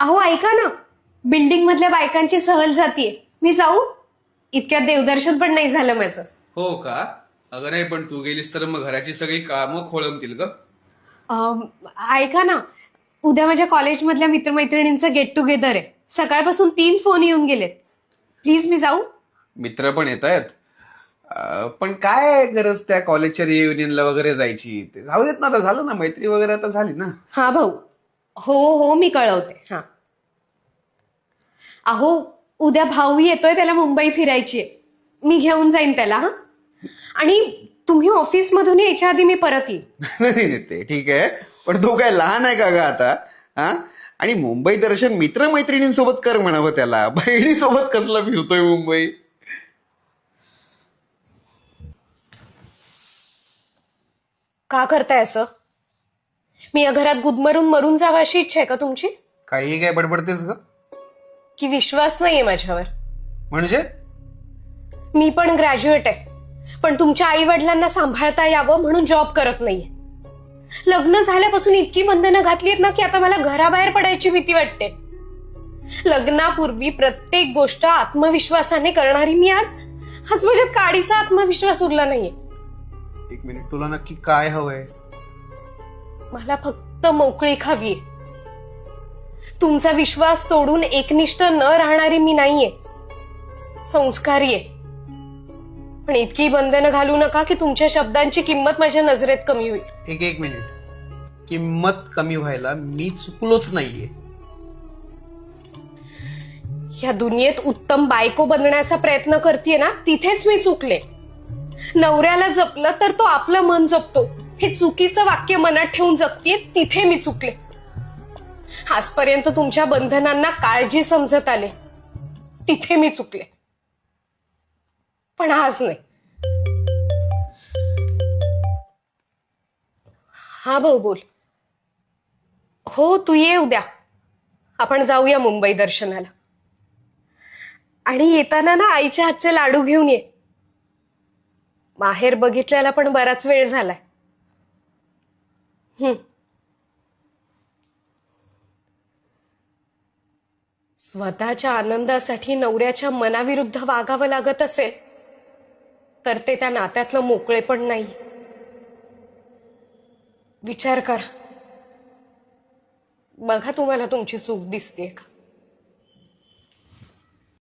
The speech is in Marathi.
अहो ऐका ना, बिल्डिंग मधल्या बायकांची सहल जातीये. मी जाऊ? इतक्यात देवदर्शन पण नाही झालं माझं. हो का? अगं नाही, पण तू गेलीस तर मग घराची सगळी कामं खोळंबतील ग. अं, ऐका ना, उद्या माझ्या कॉलेजमधल्या मित्रमैत्रिणींचं गेट टुगेदर आहे. सकाळपासून 3 फोन येऊन गेलेत. प्लीज मी जाऊ? मित्र पण येत आहेत. पण काय गरज त्या कॉलेजच्या रियुनियनला वगैरे जायची? ते जाऊ देत ना, आता झालं ना, मैत्री वगैरे आता झाली ना. हा भाऊ. हो हो, मी कळवते. हा. अहो, उद्या भाऊ येतोय, त्याला मुंबई फिरायची आहे. मी घेऊन जाईन त्याला. हा. आणि तुम्ही ऑफिसमधून यायच्या आधी मी परत येईन. नाही नाही, ते ठीक आहे, पण तू काय लहान आहे का ग आता? हा. आणि मुंबई दर्शन मित्रमैत्रिणींसोबत कर म्हणावं त्याला. बहिणीसोबत कसला फिरतोय मुंबई? का करताय असं? मी या घरात गुदमरून मरून जावं अशी इच्छा आहे का तुमची? काही काय बडबडतेस ग? की विश्वास नाहीये माझ्यावर? म्हणजे मी पण ग्रॅज्युएट आहे, पण तुमच्या आई वडिलांना सांभाळता यावं म्हणून जॉब करत नाहीये. लग्न झाल्यापासून इतकी बंधनं घातलीत ना की आता मला घराबाहेर पडायची भीती वाटते. लग्नापूर्वी प्रत्येक गोष्ट आत्मविश्वासाने करणारी मी आज माझ्यात काडीचा आत्मविश्वास उरला नाहीये. एक मिनिट, तुला नक्की काय हवंय? मला फक्त मोकळीक हवीये. तुमचा विश्वास तोडून एकनिष्ठ न राहणारी मी नाहीये, संस्कारी आहे. पण इतकी बंधनं घालू नका की तुमच्या शब्दांची किंमत माझ्या नजरेत कमी होईल. एक मिनिट, किंमत कमी व्हायला मी चुकलोच नाहीये. या दुनियेत उत्तम बायको बनण्याचा प्रयत्न करतेय ना, तिथेच मी चुकले. नवऱ्याला जपलं तर तो आपलं मन जपतो, हे चुकीचं वाक्य मनात ठेवून जगतीये, तिथे मी चुकले. आजपर्यंत तुमच्या बंधनांना काळजी समजत आले, तिथे मी चुकले. पण आज नाही. हा भाऊ बोल. हो, तू ये उद्या, आपण जाऊया मुंबई दर्शनाला. आणि येताना ना आईच्या हातचे लाडू घेऊन ये. माहेर बघितल्याला पण बराच वेळ झालाय. स्वतःच्या आनंदासाठी नवऱ्याच्या मनाविरुद्ध वागावं लागत असेल तर ते त्या नात्यातलं मोकळे पण नाही. विचार करा. बघा तुम्हाला तुमची चूक दिसतेय का?